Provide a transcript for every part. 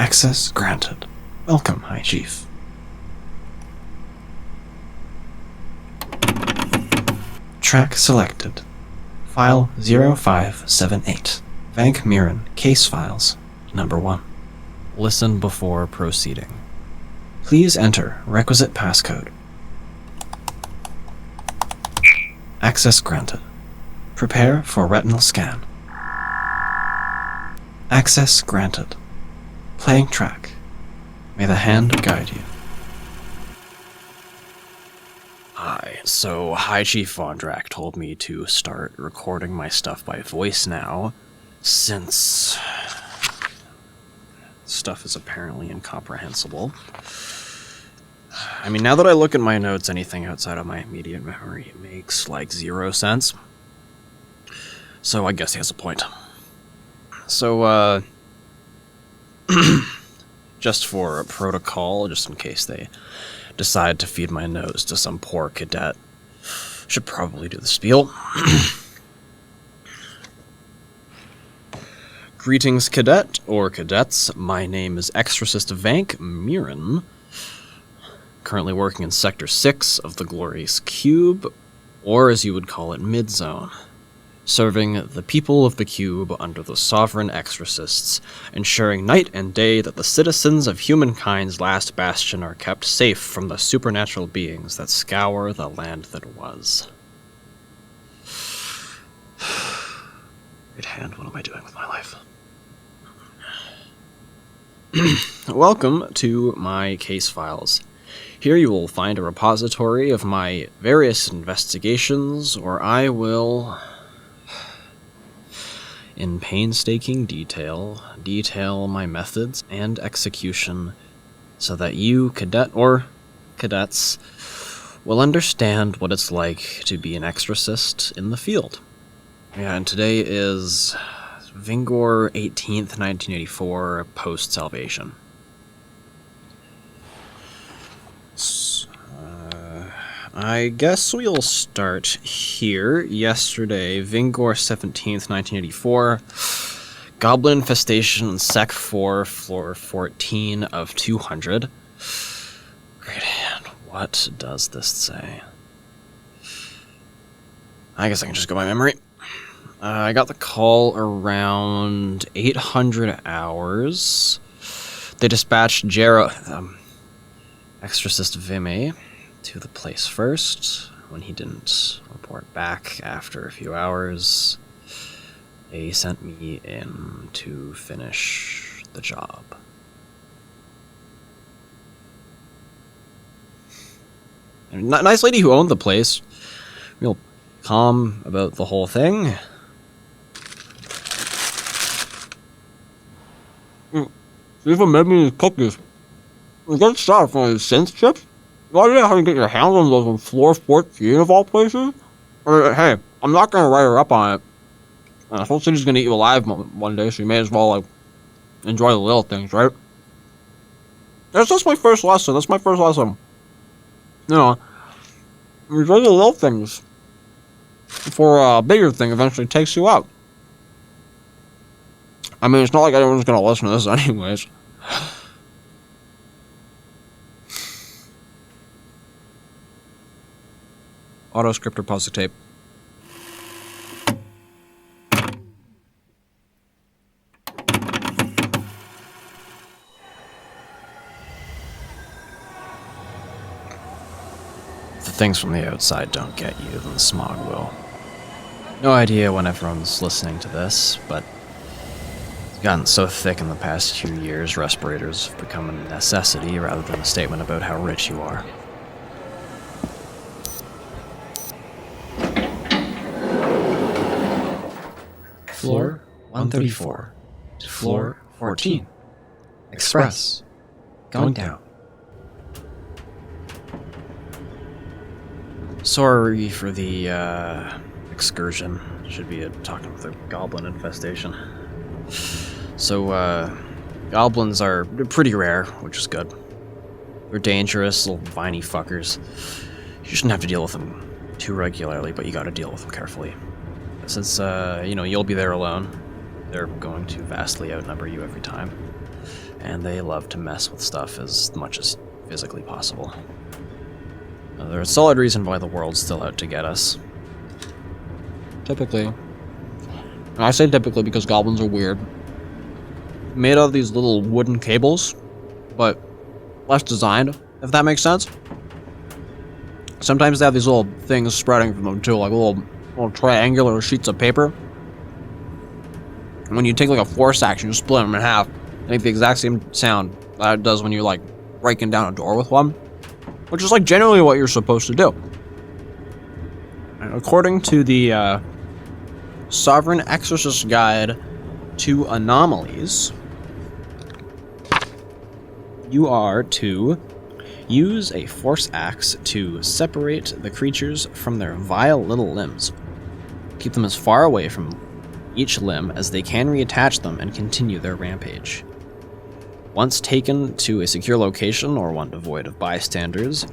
Access granted. Welcome, High Chief. Track selected. File 0578. Vank Mirren, Case Files, Number 1. Listen before proceeding. Please enter requisite passcode. Access granted. Prepare for retinal scan. Access granted. Playing track. May the hand guide you. Hi, so High Chief Vondrak told me to start recording my stuff by voice now, since stuff is apparently incomprehensible. I mean, now that I look at my notes, anything outside of my immediate memory makes, like, 0 sense. So I guess he has a point. So, just for a protocol, just in case they decide to feed my nose to some poor cadet, should probably do the spiel. Greetings, cadet, or cadets. My name is Exorcist Vank Mirren. Currently working in Sector 6 of the Glorious Cube, or as you would call it, Mid-Zone. Serving the people of the Cube under the Sovereign Exorcists, ensuring night and day that the citizens of humankind's last bastion are kept safe from the supernatural beings that scour the land that was. Good hand, what am I doing with my life? Welcome to my case files. Here you will find a repository of my various investigations, or I will, in painstaking detail my methods and execution so that you, cadet or cadets, will understand what it's like to be an exorcist in the field. Yeah, and today is Vingor 18th, 1984, post-salvation. I guess we'll start here. Yesterday, Vingor 17th, 1984, Goblin Infestation, Sec 4, Floor 14 of 200. Great hand, what does this say? I guess I can just go by memory. I got the call around 800 hours. They dispatched Exorcist Vimy to the place first. When he didn't report back after a few hours, they sent me in to finish the job. And nice lady who owned the place, real calm about the whole thing. She even made me these cookies. Good stuff from these synth chips. You idea how you get your hands on those on floor 14 of all places? Or, hey, I'm not gonna write her up on it. The whole city's gonna eat you alive one day, so you may as well, like, enjoy the little things, right? That's my first lesson. That's my first lesson. You know, enjoy the little things before a bigger thing eventually takes you out. I mean, it's not like anyone's gonna listen to this anyways. Autoscriptor pause the tape. If the things from the outside don't get you, then the smog will. No idea when everyone's listening to this, but it's gotten so thick in the past few years, respirators have become a necessity rather than a statement about how rich you are. Floor 134 to floor 14. Express. Going down. Sorry for the, excursion. Should be talking with a goblin infestation. So, goblins are pretty rare, which is good. They're dangerous, little viney fuckers. You shouldn't have to deal with them too regularly, but you gotta deal with them carefully. Since, you'll be there alone, they're going to vastly outnumber you every time. and they love to mess with stuff as much as physically possible. There's a solid reason why the world's still out to get us. Typically. And I say typically because goblins are weird. Made out of these little wooden cables, but less designed, if that makes sense. Sometimes they have these little things spreading from them too, like little triangular sheets of paper. And when you take like a force action, you split them in half. They make the exact same sound that it does when you're like breaking down a door with one, which is like generally what you're supposed to do. And according to the Sovereign Exorcist Guide to Anomalies, you are to use a force axe to separate the creatures from their vile little limbs. Keep them as far away from each limb as they can reattach them and continue their rampage. Once taken to a secure location or one devoid of bystanders,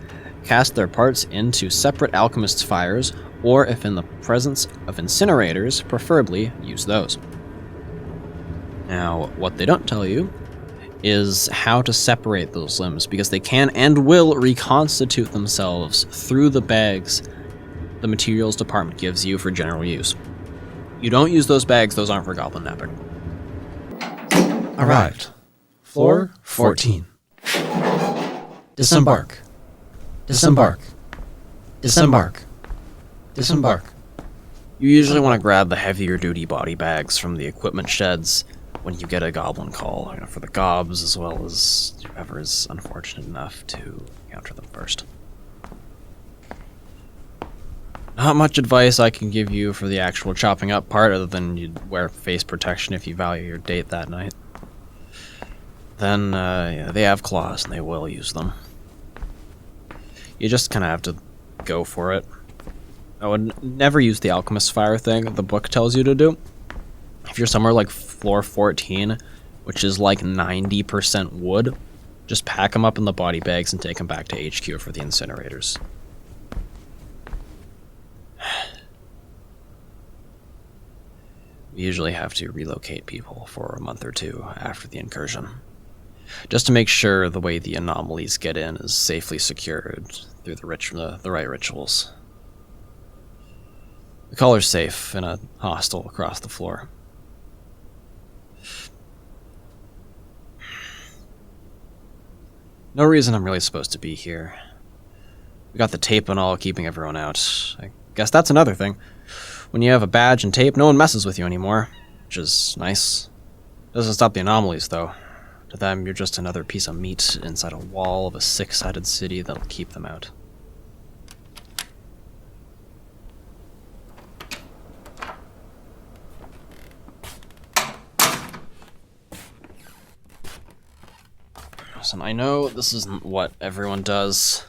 cast their parts into separate alchemist's fires, or if in the presence of incinerators, preferably use those. Now, what they don't tell you is how to separate those limbs, because they can and will reconstitute themselves through the bags the materials department gives you for general use. You don't use those bags, those aren't for goblin napping. Arrived. Floor 14. Disembark. Disembark. Disembark. Disembark. You usually want to grab the heavier duty body bags from the equipment sheds when you get a goblin call, for the gobs as well as whoever is unfortunate enough to encounter them first. Not much advice I can give you for the actual chopping up part, other than you'd wear face protection if you value your date that night. Then, they have claws and they will use them. You just kind of have to go for it. I would never use the alchemist's fire thing the book tells you to do. If you're somewhere like floor 14, which is like 90% wood, just pack them up in the body bags and take them back to HQ for the incinerators. We usually have to relocate people for a month or two after the incursion, just to make sure the way the anomalies get in is safely secured through the right rituals. The caller's safe in a hostel across the floor. No reason I'm really supposed to be here. We got the tape and all keeping everyone out. I guess that's another thing. When you have a badge and tape, no one messes with you anymore, which is nice. Doesn't stop the anomalies, though. To them, you're just another piece of meat inside a wall of a six-sided city that'll keep them out. Listen, I know this isn't what everyone does,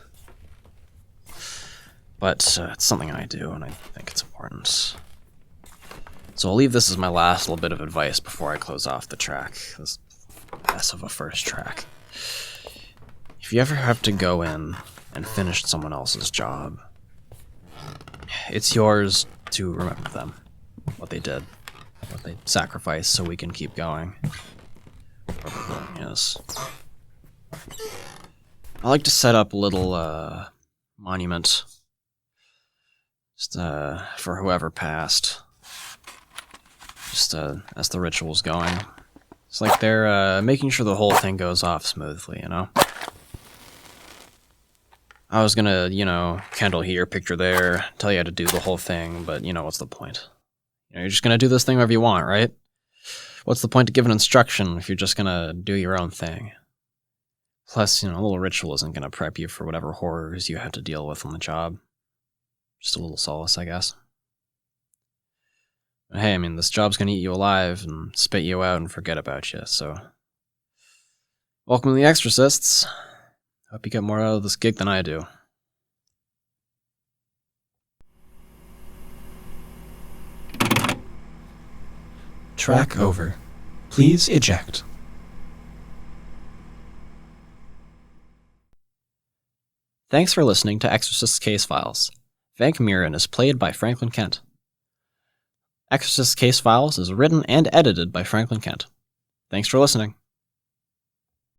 but it's something I do, and I think it's important. So I'll leave this as my last little bit of advice before I close off the track. This mess of a first track. If you ever have to go in and finish someone else's job, it's yours to remember them, what they did, what they sacrificed so we can keep going. Whatever the going is. I like to set up a little monument just for whoever passed, just as the ritual's going. It's like they're making sure the whole thing goes off smoothly, you know? I was gonna, candle here, picture there, tell you how to do the whole thing, but what's the point? You're just gonna do this thing wherever you want, right? What's the point to give an instruction if you're just gonna do your own thing? Plus, a little ritual isn't gonna prep you for whatever horrors you have to deal with on the job. Just a little solace, I guess. But hey, this job's gonna eat you alive and spit you out and forget about you, so... Welcome to the Exorcists. Hope you get more out of this gig than I do. Track over. Please eject. Thanks for listening to Exorcist Case Files. Vank Murin is played by Franklin Kent. Exorcist Case Files is written and edited by Franklin Kent. Thanks for listening.